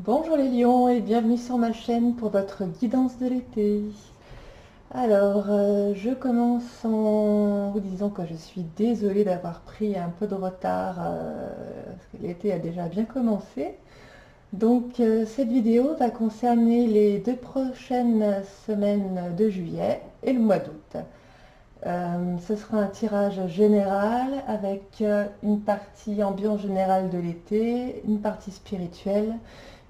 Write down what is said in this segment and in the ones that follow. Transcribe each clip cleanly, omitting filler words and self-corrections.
Bonjour les lions et bienvenue sur ma chaîne pour votre guidance de l'été. Alors, je commence en vous disant que je suis désolée d'avoir pris un peu de retard parce que l'été a déjà bien commencé. Donc, cette vidéo va concerner les 2 prochaines semaines de juillet et le mois d'août. Ce sera un tirage général avec une partie ambiance générale de l'été, une partie spirituelle,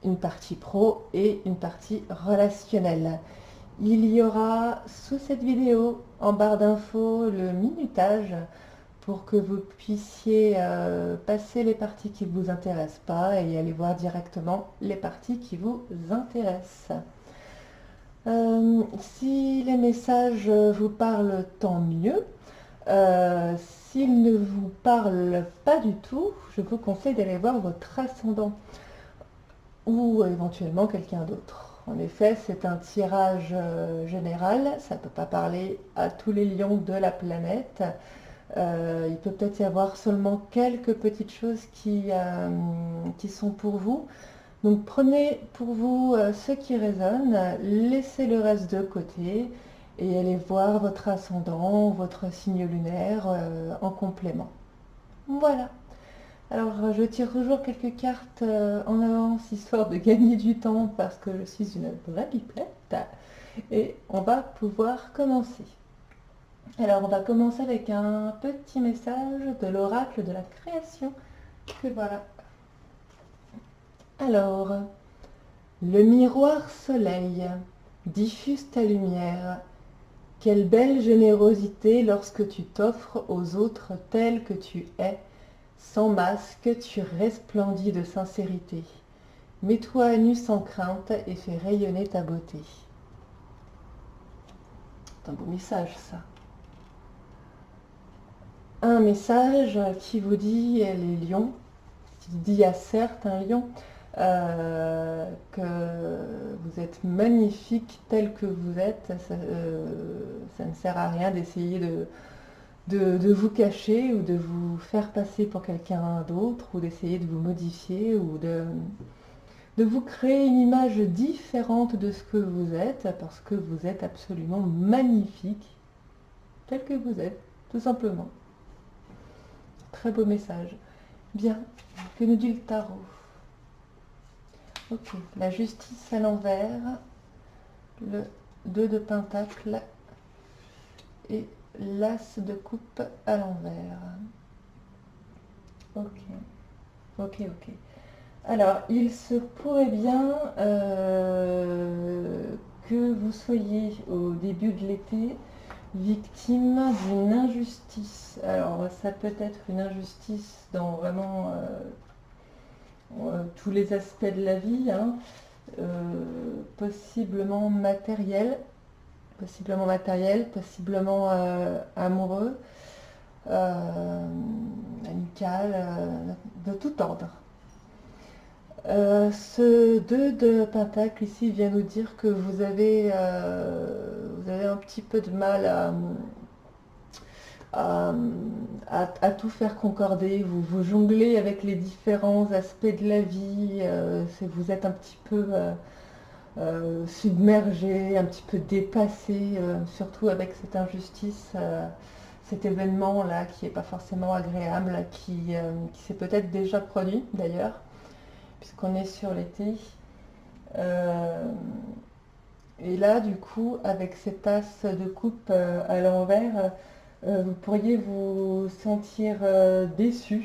une partie pro et une partie relationnelle. Il y aura sous cette vidéo en barre d'infos le minutage pour que vous puissiez passer les parties qui ne vous intéressent pas et aller voir directement les parties qui vous intéressent. Si les messages vous parlent, tant mieux. S'ils ne vous parlent pas du tout, je vous conseille d'aller voir votre ascendant ou éventuellement quelqu'un d'autre. En effet, c'est un tirage général, ça ne peut pas parler à tous les lions de la planète. Il peut peut-être y avoir seulement quelques petites choses qui sont pour vous. Donc prenez pour vous ce qui résonne, laissez le reste de côté et allez voir votre ascendant, votre signe lunaire en complément. Voilà. Alors je tire toujours quelques cartes en avance histoire de gagner du temps parce que je suis une vraie pipelette et on va pouvoir commencer. Alors on va commencer avec un petit message de l'oracle de la création que voilà. Alors, le miroir soleil diffuse ta lumière. Quelle belle générosité lorsque tu t'offres aux autres tel que tu es. Sans masque, tu resplendis de sincérité. Mets-toi à nu sans crainte et fais rayonner ta beauté. C'est un beau message, ça. Un message qui vous dit, les lions, qui dit à certains lions que vous êtes magnifiques tel que vous êtes. Ça ne sert à rien d'essayer de vous cacher ou de vous faire passer pour quelqu'un d'autre ou d'essayer de vous modifier ou de vous créer une image différente de ce que vous êtes parce que vous êtes absolument magnifique tel que vous êtes, tout simplement. Très beau message. Bien, que nous dit le tarot? Ok, la justice à l'envers, le 2 de pentacle et l'as de coupe à l'envers. Ok, ok. Alors, il se pourrait bien que vous soyez au début de l'été victime d'une injustice. Alors, ça peut être une injustice dans vraiment tous les aspects de la vie, hein, possiblement matériel, possiblement amoureux, amical, de tout ordre. Ce 2 de Pentacle ici vient nous dire que vous avez un petit peu de mal à, à tout faire concorder. Vous jonglez avec les différents aspects de la vie. Vous êtes un petit peu submergé, un petit peu dépassé, surtout avec cette injustice. Cet événement-là qui n'est pas forcément agréable, qui s'est peut-être déjà produit d'ailleurs puisqu'on est sur l'été. Et là, du coup, avec cette tasse de coupe à l'envers, vous pourriez vous sentir déçu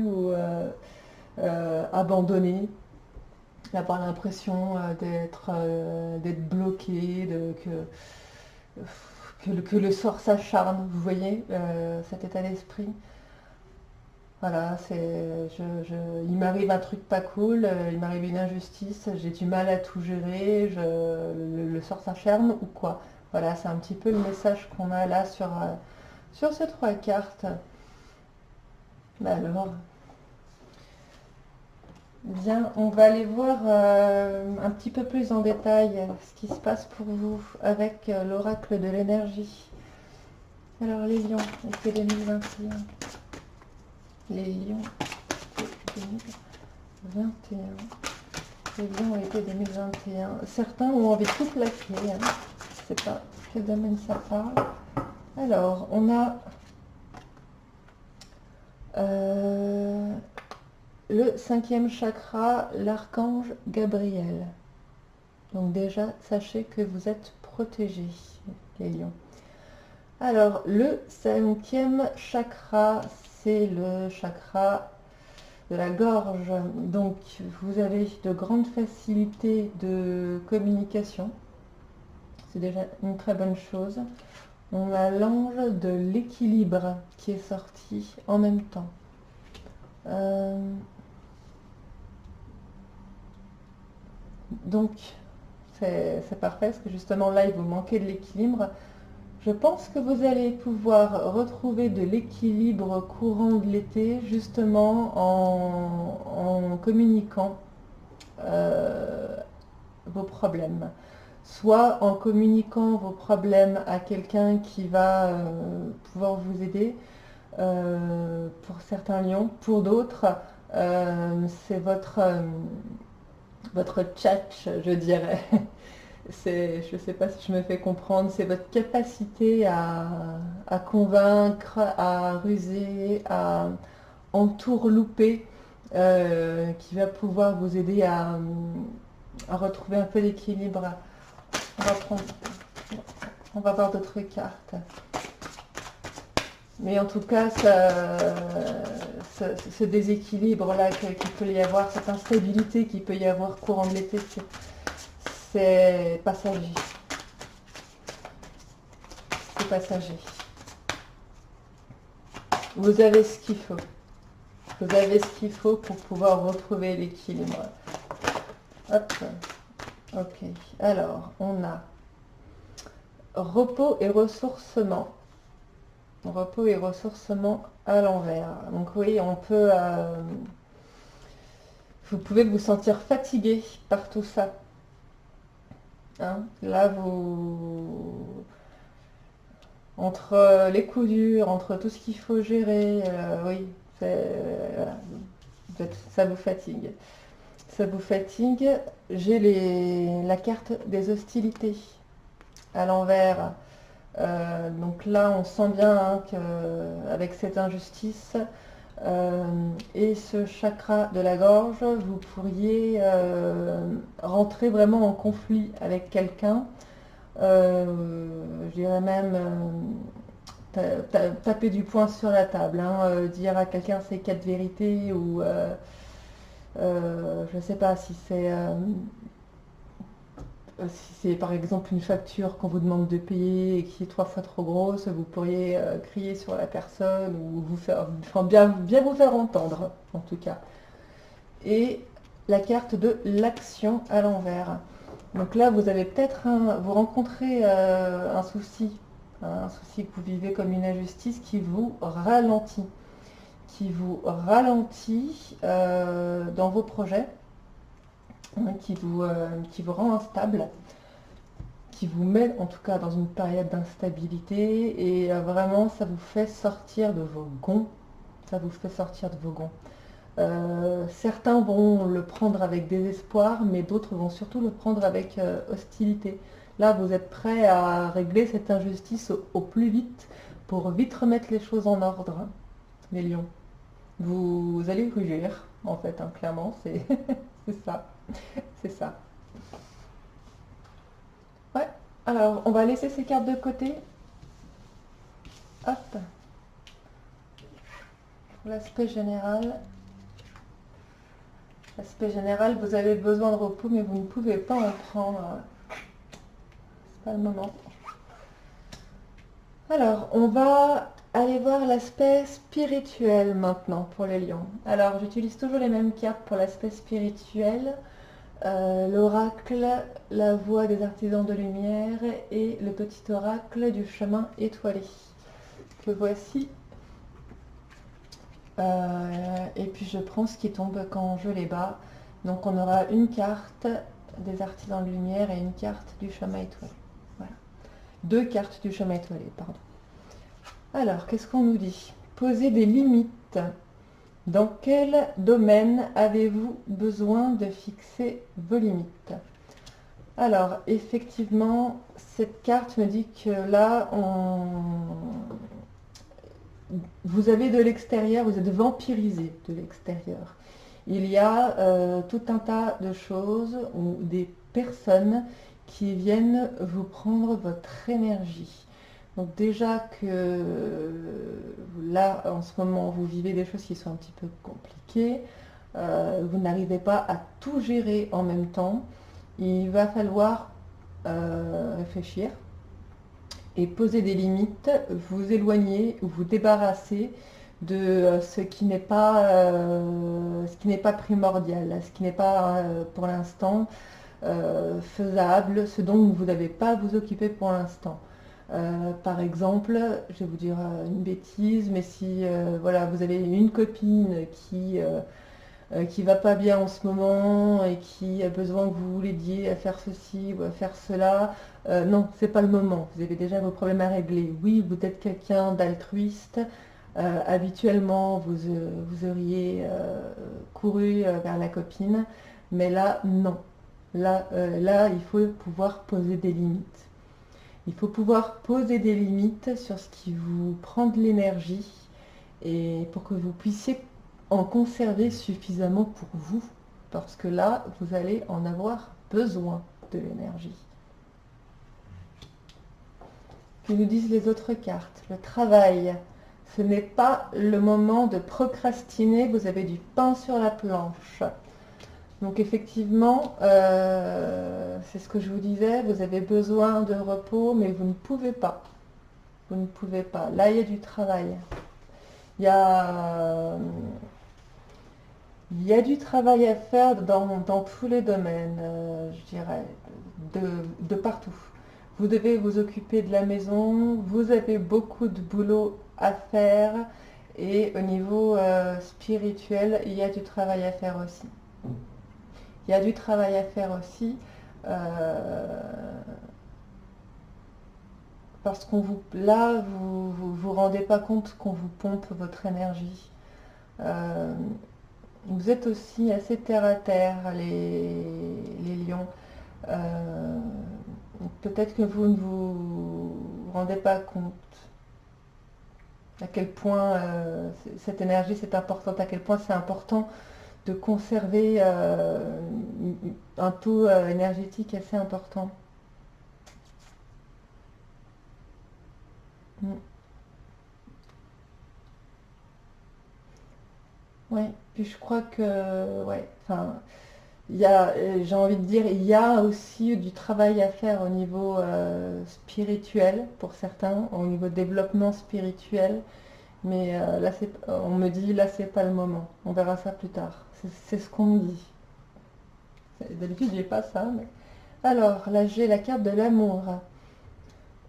ou abandonné, avoir l'impression d'être bloqué, que le sort s'acharne, vous voyez, cet état d'esprit. Voilà, il m'arrive un truc pas cool, il m'arrive une injustice, j'ai du mal à tout gérer, le sort s'acharne ou quoi. Voilà, c'est un petit peu le message qu'on a là sur ces 3 cartes. Alors, bien, on va aller voir un petit peu plus en détail ce qui se passe pour vous avec l'oracle de l'énergie. Alors les lions, été 2021. Les lions, 21. Les lions été 2021. Certains ont envie de tout plaquer. Hein. Je ne sais pas quel domaine ça parle. Alors, on a le 5e chakra, l'archange Gabriel. Donc déjà, sachez que vous êtes protégés, les lions. Alors, le 5e chakra, c'est le chakra de la gorge. Donc, vous avez de grandes facilités de communication. C'est déjà une très bonne chose. On a l'ange de l'équilibre qui est sorti en même temps. Donc, c'est parfait parce que justement là, il vous manquait de l'équilibre. Je pense que vous allez pouvoir retrouver de l'équilibre courant de l'été justement en communiquant vos problèmes. Soit en communiquant vos problèmes à quelqu'un qui va pouvoir vous aider, pour certains lions. Pour d'autres, c'est votre tchatch, je dirais. Je ne sais pas si je me fais comprendre, c'est votre capacité à convaincre, à ruser, à entourlouper, qui va pouvoir vous aider à retrouver un peu d'équilibre. On va voir d'autres cartes. Mais en tout cas, ce déséquilibre-là qu'il peut y avoir, cette instabilité qu'il peut y avoir courant de l'été, c'est passager. C'est passager. Vous avez ce qu'il faut. Vous avez ce qu'il faut pour pouvoir retrouver l'équilibre. Hop. Ok. Alors, on a repos et ressourcement. Repos et ressourcement à l'envers. Donc oui, on peut... vous pouvez vous sentir fatigué par tout ça. Hein, là, entre les coups durs, entre tout ce qu'il faut gérer, oui, voilà, ça vous fatigue. Ça vous fatigue. J'ai la carte des hostilités à l'envers. Donc là, on sent bien hein, qu'avec cette injustice et ce chakra de la gorge, vous pourriez rentrer vraiment en conflit avec quelqu'un. Je dirais même taper du poing sur la table, hein, dire à quelqu'un ses 4 vérités ou je ne sais pas si c'est par exemple une facture qu'on vous demande de payer et qui est 3 fois trop grosse, vous pourriez crier sur la personne ou bien vous faire entendre en tout cas. Et la carte de l'action à l'envers. Donc là, vous avez peut-être vous rencontrez un souci que vous vivez comme une injustice qui vous ralentit. Dans vos projets, hein, qui vous rend instable, qui vous met en tout cas dans une période d'instabilité et vraiment ça vous fait sortir de vos gonds. Ça vous fait sortir de vos gonds. Certains vont le prendre avec désespoir, mais d'autres vont surtout le prendre avec hostilité. Là, vous êtes prêt à régler cette injustice au plus vite pour vite remettre les choses en ordre, hein, les lions. Vous allez rugir, en fait, hein, clairement, c'est ça. C'est ça. Ouais, alors on va laisser ces cartes de côté. Hop. Pour l'aspect général. L'aspect général, vous avez besoin de repos, mais vous ne pouvez pas en prendre. C'est pas le moment. Alors, on va aller voir l'aspect spirituel maintenant pour les lions. Alors, j'utilise toujours les mêmes cartes pour l'aspect spirituel. L'oracle, la voix des artisans de lumière et le petit oracle du chemin étoilé. Que voici. Et puis je prends ce qui tombe quand je les bats. Donc on aura une carte des artisans de lumière et une carte du chemin étoilé. Voilà. 2 cartes du chemin étoilé, pardon. Alors, qu'est-ce qu'on nous dit? Poser des limites. Dans quel domaine avez-vous besoin de fixer vos limites? Alors, effectivement, cette carte me dit que là, vous avez de l'extérieur, vous êtes vampirisé de l'extérieur. Il y a tout un tas de choses ou des personnes qui viennent vous prendre votre énergie. Donc déjà que là, en ce moment, vous vivez des choses qui sont un petit peu compliquées, vous n'arrivez pas à tout gérer en même temps. Il va falloir réfléchir et poser des limites, vous éloigner ou vous débarrasser de ce qui n'est pas primordial, ce qui n'est pas pour l'instant faisable, ce dont vous n'avez pas à vous occuper pour l'instant. Par exemple, je vais vous dire une bêtise, mais si voilà, vous avez une copine qui va pas bien en ce moment et qui a besoin que vous l'aidiez à faire ceci ou à faire cela, non, c'est pas le moment. Vous avez déjà vos problèmes à régler. Oui, vous êtes quelqu'un d'altruiste. Habituellement, vous auriez couru vers la copine, mais là, non. Là, il faut pouvoir poser des limites. Il faut pouvoir poser des limites sur ce qui vous prend de l'énergie et pour que vous puissiez en conserver suffisamment pour vous. Parce que là, vous allez en avoir besoin de l'énergie. Que nous disent les autres cartes? Le travail. Ce n'est pas le moment de procrastiner, vous avez du pain sur la planche. Donc effectivement, c'est ce que je vous disais, vous avez besoin de repos, mais vous ne pouvez pas. Vous ne pouvez pas. Là, il y a du travail. Il y a, il y a du travail à faire dans tous les domaines, je dirais, de partout. Vous devez vous occuper de la maison, vous avez beaucoup de boulot à faire et au niveau spirituel, il y a du travail à faire aussi. Il y a du travail à faire aussi parce qu'on vous là vous rendez pas compte qu'on vous pompe votre énergie. Euh, vous êtes aussi assez terre à terre, les lions. Euh, Peut-être que vous ne vous rendez pas compte à quel point cette énergie c'est importante, à quel point c'est important de conserver un taux énergétique assez important. Mm. Ouais, puis je crois que, ouais, enfin, j'ai envie de dire, il y a aussi du travail à faire au niveau spirituel pour certains, au niveau développement spirituel, mais là, on me dit, là, c'est pas le moment. On verra ça plus tard. C'est ce qu'on me dit. D'habitude, j'ai pas ça, mais... Alors, là, j'ai la carte de l'amour.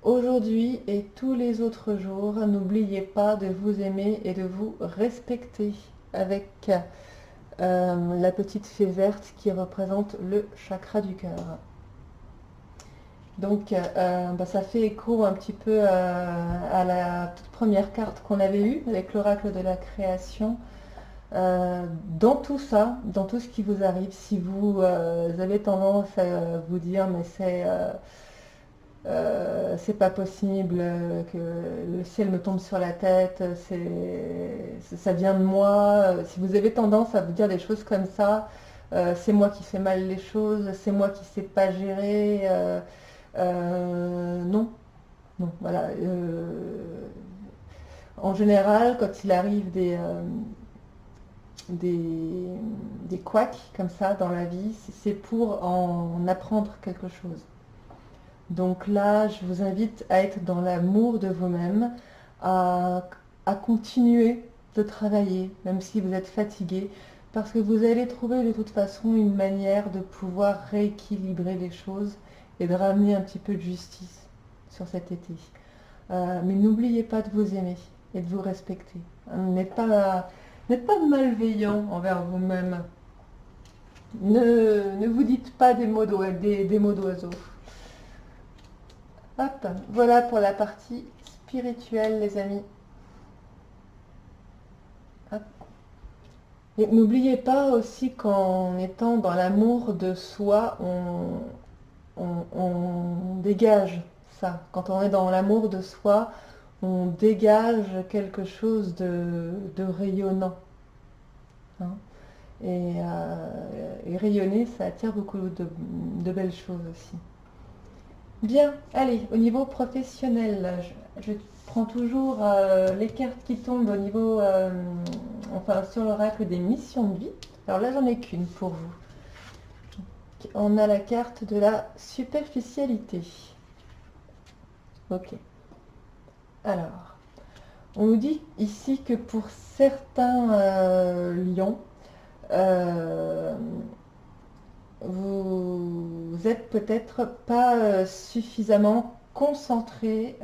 Aujourd'hui et tous les autres jours, n'oubliez pas de vous aimer et de vous respecter avec la petite fée verte qui représente le chakra du cœur. Donc ça fait écho un petit peu à la toute première carte qu'on avait eue avec l'oracle de la création. Dans tout ça, dans tout ce qui vous arrive, si vous avez tendance à vous dire mais c'est pas possible que le ciel me tombe sur la tête, ça vient de moi. Si vous avez tendance à vous dire des choses comme ça, c'est moi qui fais mal les choses, c'est moi qui sais pas gérer. Non, non, voilà. En général, quand il arrive des, des couacs comme ça dans la vie, c'est pour en apprendre quelque chose. Donc là, je vous invite à être dans l'amour de vous-même, à, à continuer de travailler, même si vous êtes fatigué, parce que vous allez trouver de toute façon une manière de pouvoir rééquilibrer les choses et de ramener un petit peu de justice sur cet été. Mais n'oubliez pas de vous aimer et de vous respecter. N'êtes pas malveillant envers vous-même. Ne vous dites pas des mots d'oiseaux. Hop, voilà pour la partie spirituelle, les amis. Hop. Et n'oubliez pas aussi qu'en étant dans l'amour de soi, on dégage ça. Quand on est dans l'amour de soi, on dégage quelque chose de rayonnant, hein. Et rayonner, ça attire beaucoup de belles choses aussi. Bien, allez, au niveau professionnel, je prends toujours les cartes qui tombent au niveau, enfin sur l'oracle des missions de vie. Alors là, j'en ai qu'une pour vous. On a la carte de la superficialité. Ok. Alors, on nous dit ici que pour certains lions, euh, vous êtes peut-être pas suffisamment concentré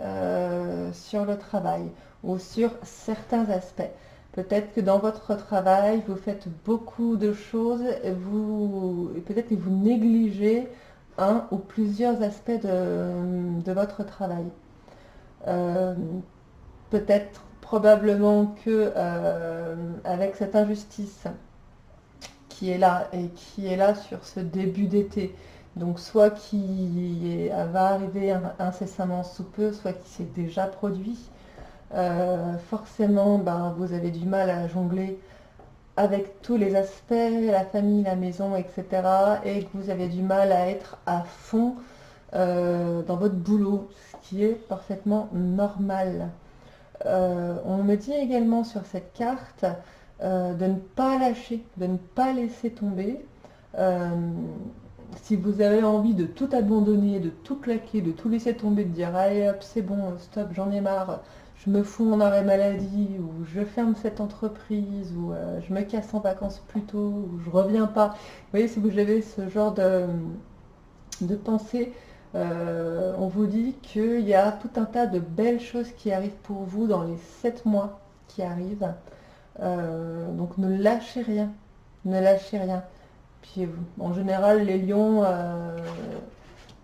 sur le travail ou sur certains aspects. Peut-être que dans votre travail, vous faites beaucoup de choses et peut-être que vous négligez un ou plusieurs aspects de votre travail. Euh, Peut-être probablement que avec cette injustice qui est là et qui est là sur ce début d'été. Donc soit va arriver incessamment sous peu, soit qui s'est déjà produit. Forcément, ben, vous avez du mal à jongler avec tous les aspects, la famille, la maison, etc. Et que vous avez du mal à être à fond dans votre boulot, ce qui est parfaitement normal. On me dit également sur cette carte de ne pas lâcher, de ne pas laisser tomber. Euh, Si vous avez envie de tout abandonner, de tout claquer, de tout laisser tomber, de dire allez hop, c'est bon, stop, j'en ai marre, je me fous en arrêt maladie, ou je ferme cette entreprise, ou je me casse en vacances plus tôt, ou je reviens pas. Vous voyez, si vous avez ce genre de pensée, on vous dit qu'il y a tout un tas de belles choses qui arrivent pour vous dans les 7 mois qui arrivent. Donc ne lâchez rien, ne lâchez rien. Puis en général, les lions,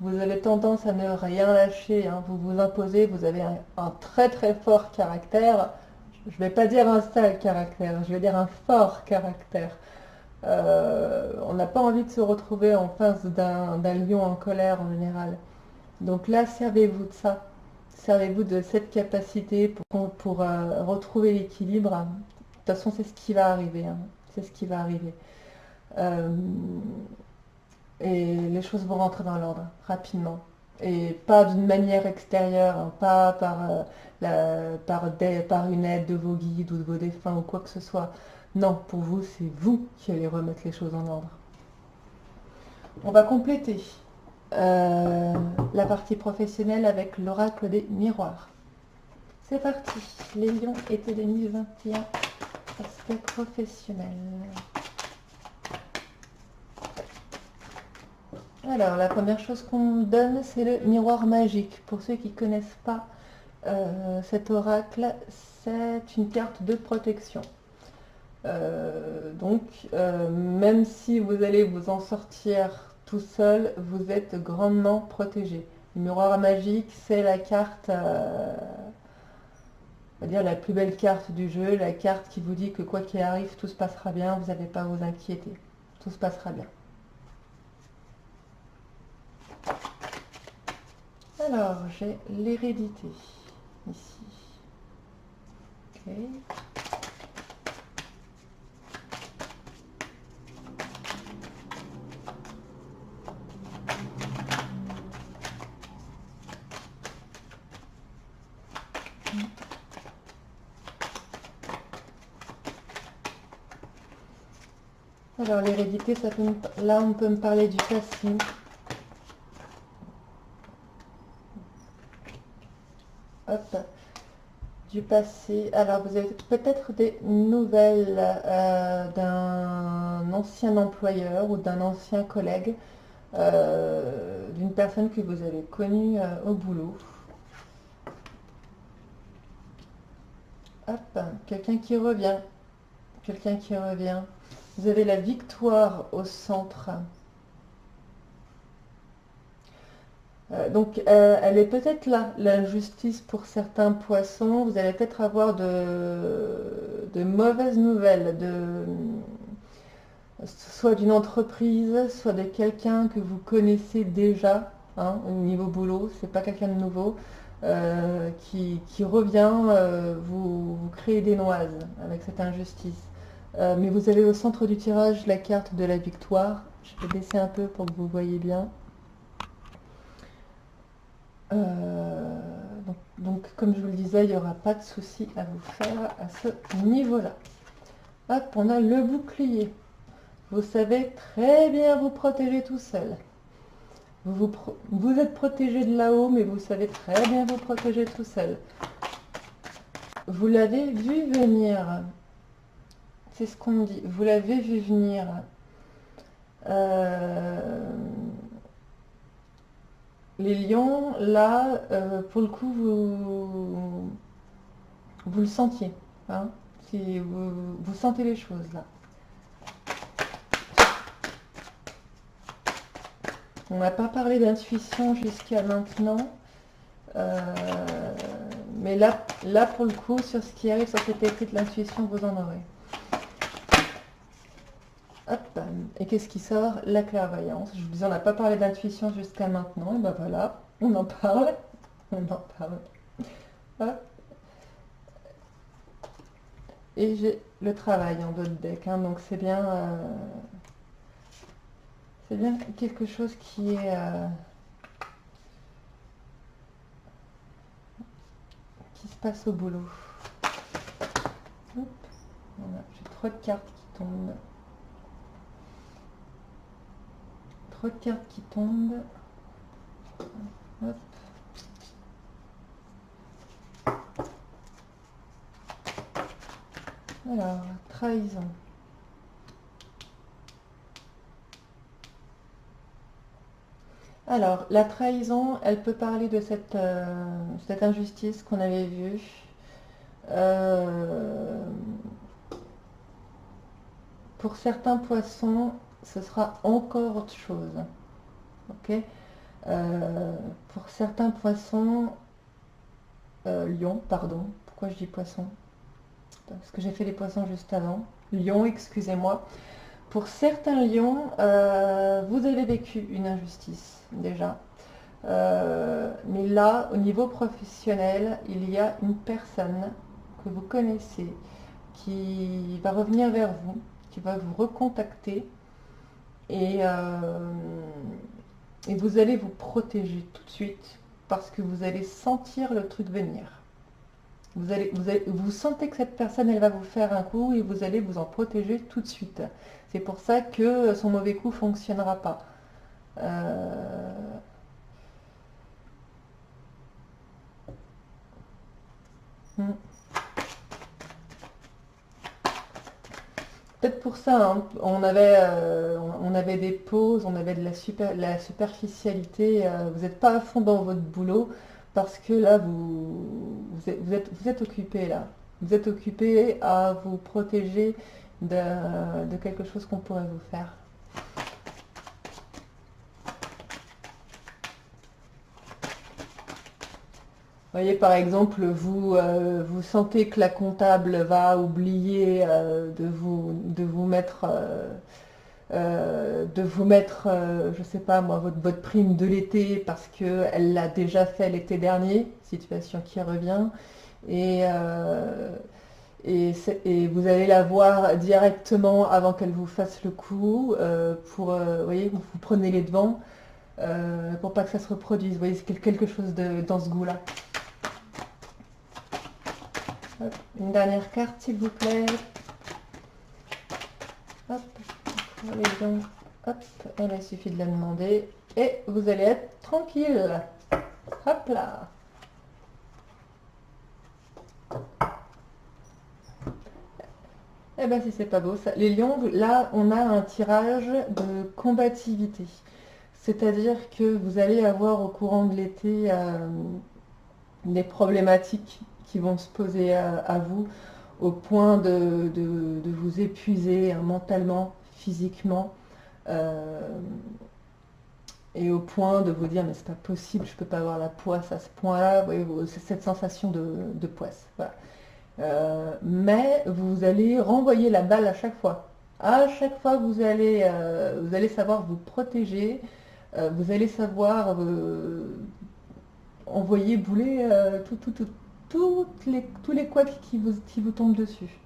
vous avez tendance à ne rien lâcher, hein. Vous vous imposez, vous avez un très très fort caractère. Je ne vais pas dire un sale caractère, je vais dire un fort caractère. On n'a pas envie de se retrouver en face d'un lion en colère en général. Donc là, servez-vous de ça. Servez-vous de cette capacité pour retrouver l'équilibre. De toute façon, c'est ce qui va arriver, hein. C'est ce qui va arriver. Euh, et les choses vont rentrer dans l'ordre rapidement. Et pas d'une manière extérieure, hein, pas par une aide de vos guides ou de vos défunts ou quoi que ce soit. Non, pour vous, c'est vous qui allez remettre les choses en ordre. On va compléter euh, la partie professionnelle avec l'oracle des miroirs. C'est parti, les lions été 2021, aspect professionnel. Alors, la première chose qu'on me donne, c'est le miroir magique. Pour ceux qui ne connaissent pas cet oracle, c'est une carte de protection. Même si vous allez vous en sortir tout seul, vous êtes grandement protégé. Le miroir magique, c'est la carte, on va dire la plus belle carte du jeu, la carte qui vous dit que quoi qu'il arrive, tout se passera bien, vous n'avez pas à vous inquiéter. Tout se passera bien. Alors, j'ai l'hérédité ici. Ok. Alors, l'hérédité, là, on peut me parler du passé. Hop, du passé. Alors, vous avez peut-être des nouvelles d'un ancien employeur ou d'un ancien collègue, d'une personne que vous avez connue au boulot. Hop, quelqu'un qui revient. Quelqu'un qui revient. Vous avez la victoire au centre. Elle est peut-être là, l'injustice pour certains poissons. Vous allez peut-être avoir de mauvaises nouvelles, soit d'une entreprise, soit de quelqu'un que vous connaissez déjà, hein, au niveau boulot, c'est pas quelqu'un de nouveau, qui revient vous créer des noises avec cette injustice. Mais vous avez au centre du tirage la carte de la victoire. Je vais baisser un peu pour que vous voyez bien. Donc, comme je vous le disais, il n'y aura pas de souci à vous faire à ce niveau-là. Hop, on a le bouclier. Vous savez très bien vous protéger tout seul. Vous êtes protégé de là-haut, mais vous savez très bien vous protéger tout seul. Vous l'avez vu venir. C'est ce qu'on me dit. Vous l'avez vu venir. Les lions, là, pour le coup, vous le sentiez. Hein, si vous sentez les choses, là. On n'a pas parlé d'intuition jusqu'à maintenant. Mais là, pour le coup, sur ce qui arrive sur cet écrit de l'intuition, vous en aurez. Hop. Et qu'est-ce qui sort? La clairvoyance. Je vous disais, on n'a pas parlé d'intuition jusqu'à maintenant. Et ben voilà, on en parle. On en parle. Hop. Et j'ai le travail en d'autres decks. Hein, donc c'est bien quelque chose qui est... qui se passe au boulot. Voilà, j'ai trop de cartes qui tombent. Trop de cartes qui tombent. Hop. Alors, trahison. Alors, la trahison, elle peut parler de cette injustice qu'on avait vue. Pour certains poissons, ce sera encore autre chose. Ok. Pour certains poissons, lions, pardon. Pourquoi je dis poisson? Parce que j'ai fait les poissons juste avant. Lion, excusez-moi. Pour certains lions, vous avez vécu une injustice déjà. Mais là, au niveau professionnel, il y a une personne que vous connaissez qui va revenir vers vous, qui va vous recontacter et vous allez vous protéger tout de suite parce que vous allez sentir le truc venir. Vous sentez que cette personne, elle va vous faire un coup et vous allez vous en protéger tout de suite. C'est pour ça que son mauvais coup ne fonctionnera pas. Peut-être pour ça, hein, on avait des pauses, on avait de la superficialité. Vous n'êtes pas à fond dans votre boulot parce que là, vous êtes occupé là. Vous êtes occupé à vous protéger de quelque chose qu'on pourrait vous faire. Vous voyez, par exemple, vous sentez que la comptable va oublier de vous mettre, je sais pas moi, votre prime de l'été parce qu'elle l'a déjà fait l'été dernier, situation qui revient, et, et vous allez la voir directement avant qu'elle vous fasse le coup, vous voyez, vous prenez les devants pour pas que ça se reproduise. Vous voyez, c'est quelque chose dans ce goût-là. Hop, une dernière carte, s'il vous plaît. Hop, pour les lions. Hop, il suffit de la demander. Et vous allez être tranquille. Hop là. Eh bien, si c'est pas beau, ça. Les lions, là, on a un tirage de combativité. C'est-à-dire que vous allez avoir au courant de l'été des problématiques qui vont se poser à vous au point de vous épuiser hein, mentalement, physiquement, et au point de vous dire mais c'est pas possible, je peux pas avoir la poisse à ce point-là, vous voyez, c'est cette sensation de poisse. Voilà. Mais vous allez renvoyer la balle à chaque fois. À chaque fois, vous allez savoir vous protéger, vous allez savoir envoyer bouler tous les couacs qui vous tombent dessus.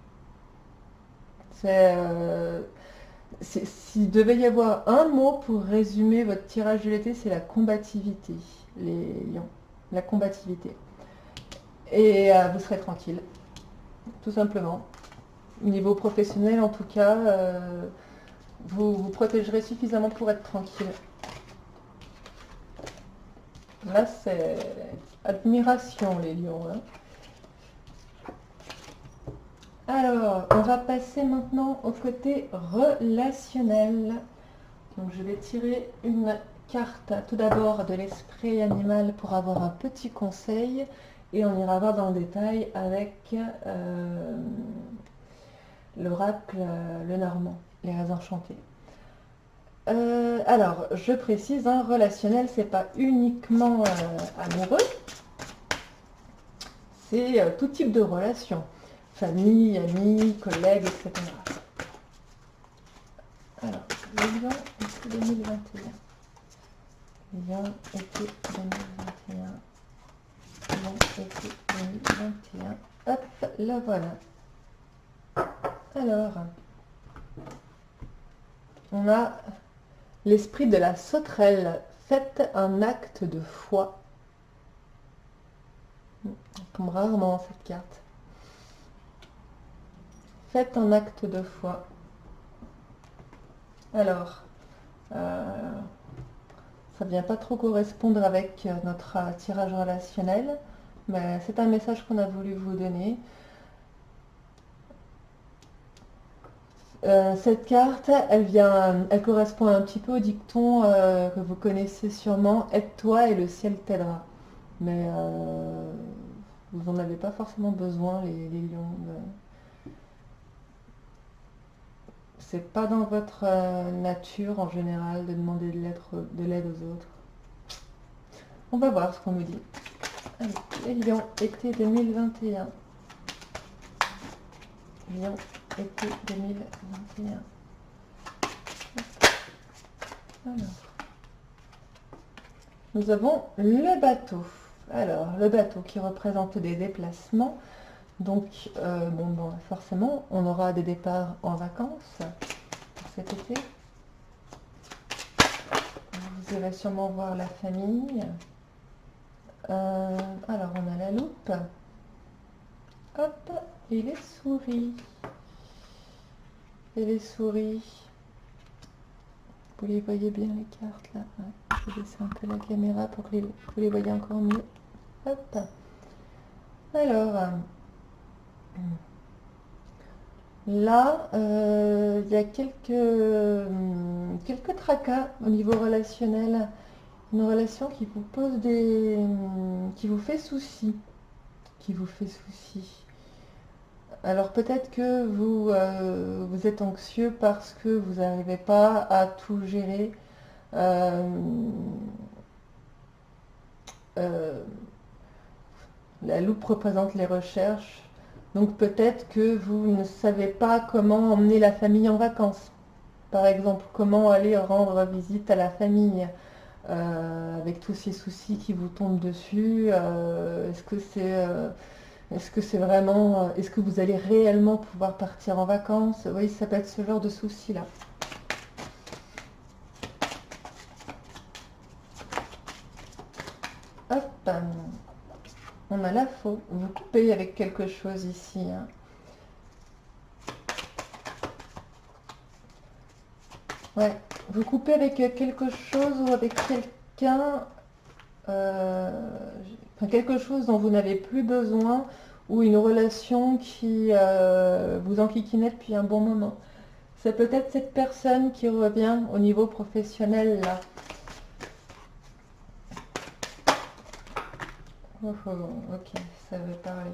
C'est, s'il devait y avoir un mot pour résumer votre tirage de l'été, c'est la combativité, les lions. La combativité. Et vous serez tranquille, tout simplement. Niveau professionnel, en tout cas, vous vous protégerez suffisamment pour être tranquille. Là, c'est admiration, les lions, hein. Alors, on va passer maintenant au côté relationnel. Donc, je vais tirer une carte tout d'abord de l'esprit animal pour avoir un petit conseil et on ira voir dans le détail avec l'oracle Lenormand, les raies enchantées. Alors, je précise, hein, relationnel, c'est pas uniquement amoureux, c'est tout type de relation, famille, amis, collègues, etc. Alors, Lyon, été 2021. Lyon, été 2021. Lyon, été 2021. Hop, là voilà. Alors, on a l'esprit de la sauterelle. Faites un acte de foi. On tombe rarement cette carte. Faites un acte de foi. Alors, ça ne vient pas trop correspondre avec notre tirage relationnel, mais c'est un message qu'on a voulu vous donner. Cette carte, elle correspond un petit peu au dicton que vous connaissez sûrement, aide-toi et le ciel t'aidera. Mais vous n'en avez pas forcément besoin, les lions. C'est pas dans votre nature en général de demander de l'aide aux autres. On va voir ce qu'on nous dit. Allez, les lions, été 2021. Lion, été 2021. Alors, nous avons le bateau. Alors, le bateau qui représente des déplacements. Donc, bon, forcément, on aura des départs en vacances pour cet été. Vous irez sûrement voir la famille. Alors, on a la loupe. Hop, et les souris. Et les souris. Vous les voyez bien, les cartes, là. Ouais. Je vais baisser un peu la caméra pour que vous les voyez encore mieux. Hop. Alors, là, il y a quelques tracas au niveau relationnel. Une relation qui vous pose qui vous fait souci. Qui vous fait souci. Alors peut-être que vous êtes anxieux parce que vous n'arrivez pas à tout gérer. La loupe représente les recherches. Donc peut-être que vous ne savez pas comment emmener la famille en vacances. Par exemple, comment aller rendre visite à la famille avec tous ces soucis qui vous tombent dessus. Est-ce que c'est vraiment... Est-ce que vous allez réellement pouvoir partir en vacances? Oui, ça peut être ce genre de souci-là. Hop, on a la faux. Vous coupez avec quelque chose ici, hein. Ouais, vous coupez avec quelque chose ou avec quelqu'un, quelque chose dont vous n'avez plus besoin ou une relation qui vous enquiquinait depuis un bon moment. C'est peut-être cette personne qui revient au niveau professionnel là. Oh, ok, ça veut parler.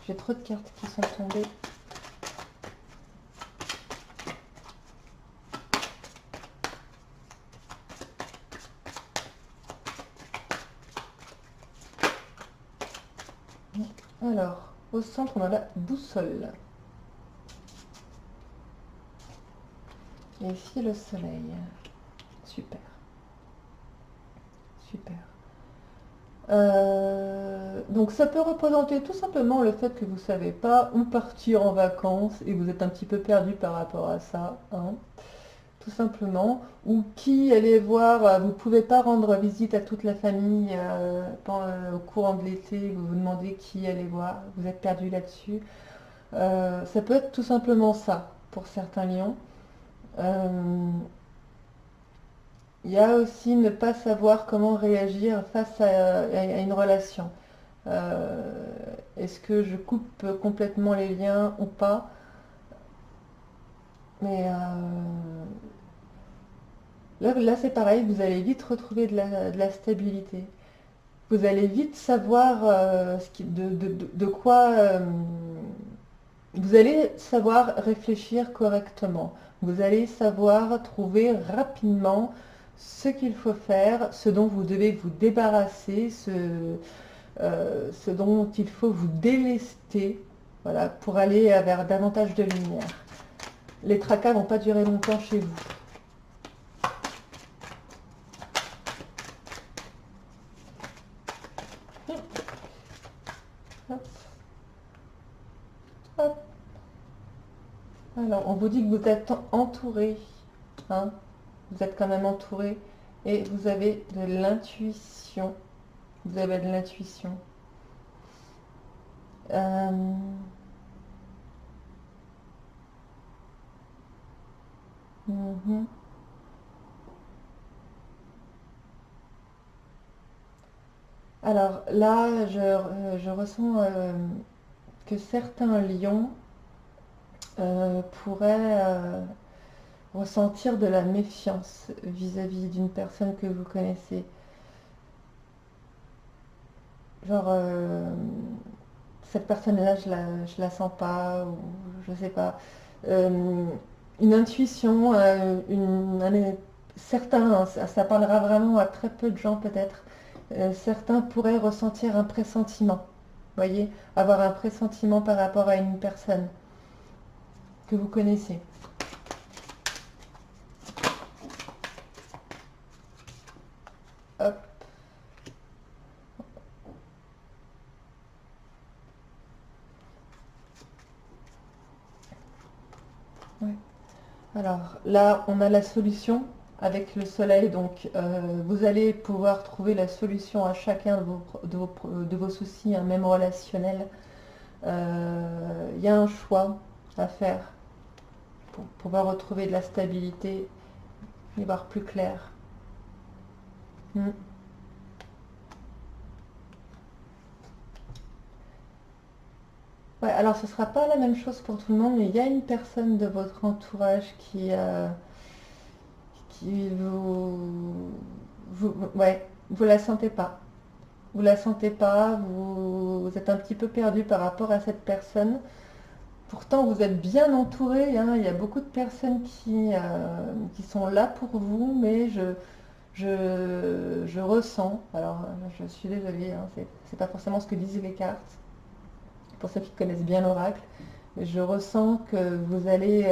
J'ai trop de cartes qui sont tombées. Alors, au centre, on a la boussole. Et ici le soleil. Super. Super. Donc ça peut représenter tout simplement le fait que vous ne savez pas où partir en vacances et vous êtes un petit peu perdu par rapport à ça, hein, tout simplement. Ou qui aller voir, vous ne pouvez pas rendre visite à toute la famille au courant de l'été, vous vous demandez qui aller voir, vous êtes perdu là-dessus. Ça peut être tout simplement ça pour certains lions. Il y a aussi ne pas savoir comment réagir face à une relation. Est-ce que je coupe complètement les liens ou pas? Mais là c'est pareil, vous allez vite retrouver de la stabilité. Vous allez vite savoir de quoi... vous allez savoir réfléchir correctement. Vous allez savoir trouver rapidement ce qu'il faut faire, ce dont vous devez vous débarrasser, ce dont il faut vous délester, voilà, pour aller vers davantage de lumière. Les tracas vont pas durer longtemps chez vous. Hop, hop. Alors, on vous dit que vous êtes entouré, hein, vous êtes quand même entouré, et vous avez de l'intuition. Vous avez de l'intuition. Mhm. Alors là, je ressens que certains lions pourraient ressentir de la méfiance vis-à-vis d'une personne que vous connaissez. Genre, cette personne-là, je la sens pas, ou je sais pas. Euh, une intuition, certains, hein, ça parlera vraiment à très peu de gens peut-être. Certains pourraient ressentir un pressentiment, voyez, avoir un pressentiment par rapport à une personne que vous connaissez. Hop. Ouais. Alors là, on a la solution avec le soleil, donc vous allez pouvoir trouver la solution à chacun de vos soucis, hein, même relationnels. Il y a un choix à faire pour pouvoir retrouver de la stabilité et voir plus clair. Mm. Ouais, alors ce ne sera pas la même chose pour tout le monde, mais il y a une personne de votre entourage qui ouais, vous la sentez pas. Vous la sentez pas, vous êtes un petit peu perdu par rapport à cette personne. Pourtant, vous êtes bien entouré, hein. Il y a beaucoup de personnes qui sont là pour vous, mais je ressens, alors je suis désolée, hein, c'est pas forcément ce que disent les cartes, pour ceux qui connaissent bien l'oracle, mais je ressens que vous allez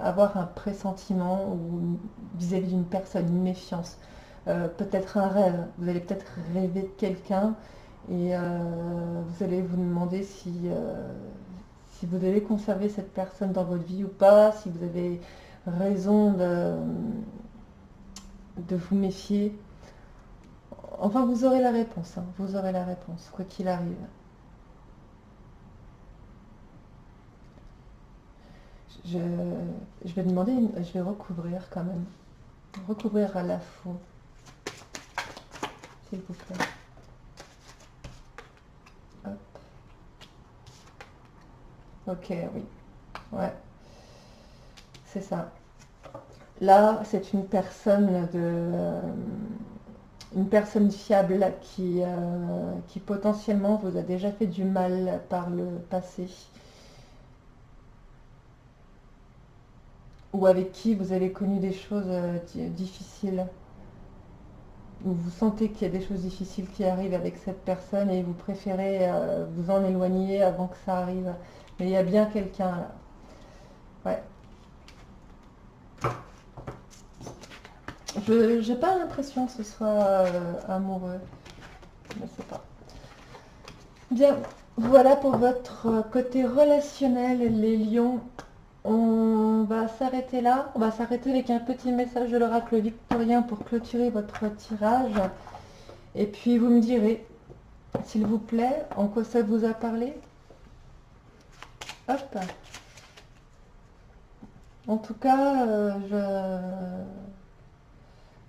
avoir un pressentiment ou vis-à-vis d'une personne, une méfiance, peut-être un rêve, vous allez peut-être rêver de quelqu'un et vous allez vous demander si vous devez conserver cette personne dans votre vie ou pas, si vous avez raison de vous méfier. Enfin, vous aurez la réponse, hein, vous aurez la réponse, quoi qu'il arrive. Je, je vais demander, je vais recouvrir quand même. Recouvrir à la faux, s'il vous plaît. Hop. Ok, oui. Ouais, c'est ça. Là, c'est une personne fiable qui potentiellement vous a déjà fait du mal par le passé, ou avec qui vous avez connu des choses difficiles, ou vous sentez qu'il y a des choses difficiles qui arrivent avec cette personne et vous préférez vous en éloigner avant que ça arrive. Mais il y a bien quelqu'un là. Ouais. Je n'ai pas l'impression que ce soit amoureux. Je ne sais pas. Bien, voilà pour votre côté relationnel, les lions. On va s'arrêter là. On va s'arrêter avec un petit message de l'oracle victorien pour clôturer votre tirage. Et puis vous me direz, s'il vous plaît, en quoi ça vous a parlé. Hop. En tout cas,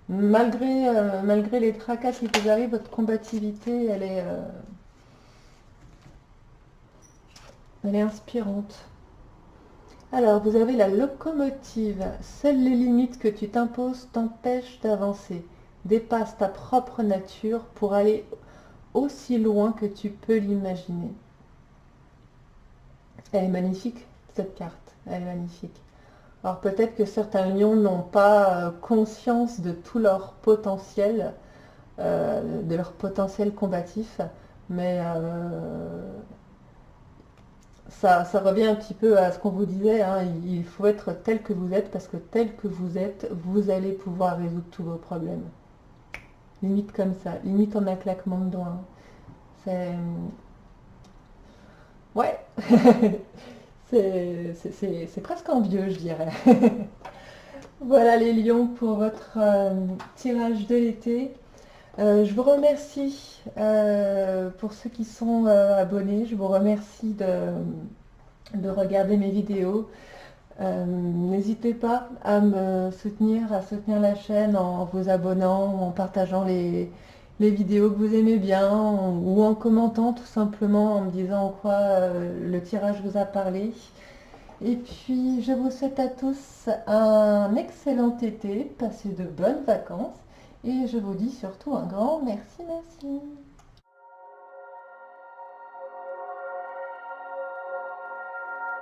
malgré les tracas qui vous arrivent, votre combativité, elle est inspirante. Alors, vous avez la locomotive. Seules les limites que tu t'imposes t'empêchent d'avancer. Dépasse ta propre nature pour aller aussi loin que tu peux l'imaginer. Elle est magnifique, cette carte. Elle est magnifique. Alors peut-être que certains lions n'ont pas conscience de tout leur potentiel, de leur potentiel combatif, mais ça revient un petit peu à ce qu'on vous disait, hein, il faut être tel que vous êtes, parce que tel que vous êtes, vous allez pouvoir résoudre tous vos problèmes. Limite comme ça, limite en un claquement de doigts. Hein. C'est... Ouais, c'est presque envieux, je dirais. Voilà les lions pour votre tirage de l'été. Je vous remercie pour ceux qui sont abonnés. Je vous remercie de regarder mes vidéos. N'hésitez pas à me soutenir, à soutenir la chaîne en vous abonnant, en partageant les vidéos que vous aimez bien ou en commentant tout simplement en me disant en quoi le tirage vous a parlé. Et puis je vous souhaite à tous un excellent été, passez de bonnes vacances et je vous dis surtout un grand merci, merci.